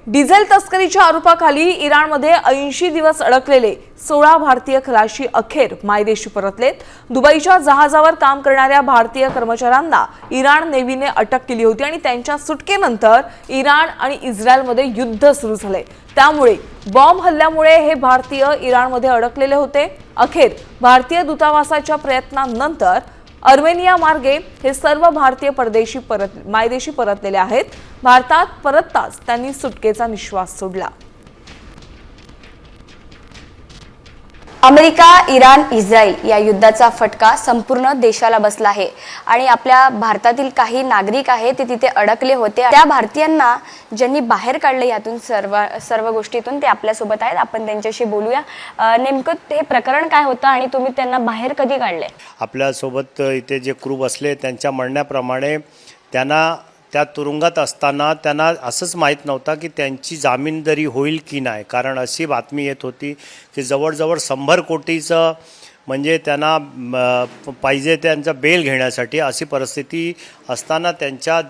Diesel तस्करीच्या आरोपाखाली इराणमध्ये 80 दिवस अडकलेले 16 भारतीय खलाशी अखेर मायदेशी परतलेत। दुबईच्या जहाजावर काम करणाऱ्या भारतीय कर्मचाऱ्यांना इराण नेव्हीने अटक केली होती आणि त्यांच्या सुटकेनंतर इराण आणि इस्रायलमध्ये युद्ध सुरू झाले। त्यामुळे बॉम्ब हल्ल्यामुळे हे भारतीय इराणमध्ये अडकलेले होते। अखेर भारतीय दूतावासाच्या प्रयत्नांनंतर अर्मेनिया मार्गे हे सर्व भारतीय मायदेशी परतलेले आहेत। भारतात परतताच त्यांनी सुटकेचा निश्वास सोडला। अमेरिका, इराण, इस्रायल या युद्धाचा फटका संपूर्ण देशाला बसला आहे आणि आपल्या भारतातील काही नागरिक आहेत ते तिथे अडकले होते। त्या भारतीयांना ज्यांनी बाहेर काढले यातून सर्व गोष्टीतून ते आपल्या सोबत आहेत। आपण त्यांच्याशी बोलूया। नेमकं ते प्रकरण काय होतं आणि तुम्ही त्यांना बाहेर कधी काढले? आपल्या सोबत इथे जे क्रू बसले त्यांच्या म्हणण्याप्रमाणे त्यांना त्या तुरुंगात असताना त्यांना असंच माहीत नव्हता की त्यांची जामीनदारी होईल की नाही, कारण अशी बातमी येत होती की जवळजवळ 100 कोटीचं म्हणजे त्यांना पाहिजे त्यांचा बेल घेण्यासाठी अशी परिस्थिती असताना त्यांच्या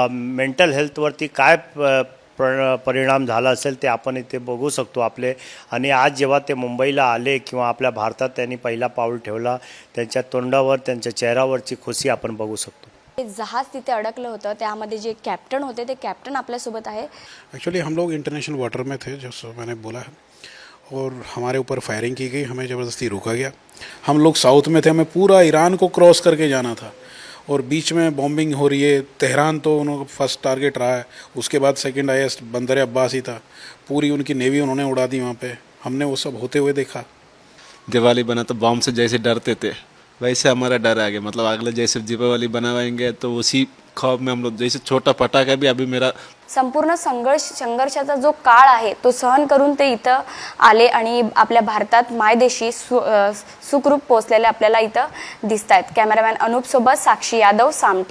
मेंटल हेल्थवरती काय परिणाम झाला असेल ते आपण इथे बघू शकतो आपले। आणि आज जेव्हा ते मुंबईला आले किंवा आपल्या भारतात त्यांनी पहिला पाऊल ठेवला, त्यांच्या तोंडावर त्यांच्या चेहऱ्यावरची खुशी आपण बघू शकतो। जहाज तिथे अडकलं होतं, त्यामध्ये जे कॅप्टन होते ते कॅप्टन आपल्या सोबत आहे। एक्चुअली हम लोग इंटरनेशनल वाटर में थे, जैसे मैंने बोला है, और हमारे ऊपर फायरिंग की गई, हमें ज़बरदस्ती रोका गया। हम लोग साउथ में थे, हमें पूरा ईरान को क्रॉस करके जाना था और बीच में बॉम्बिंग हो रही है। तेहरान तो उन्होंने फर्स्ट टारगेट रहा है, उसके बाद सेकंड हाईएस्ट बंदर अब्बास ही था। पूरी उनकी नेवी उन्होंने उड़ा दी वहाँ पे, हमने वो सब होते हुए देखा। दिवाली बना तो बॉम्ब से जैसे डरते थे वैसे हमारा डर आ गया, मतलब अगले जैसे दीपावली बनाएंगे तो उसी खौफ में हम लोग, जैसे छोटा पटाखा भी अभी मेरा संपूर्ण संघर्षाचा जो काळ आहे तो सहन करून ते इथं आले आणि आपल्या भारतात मायदेशी सुखरूप पोहोचलेले आपल्याला इथं दिसतायत। कॅमेरामॅन अनूप सोबत साक्षी यादव, साम।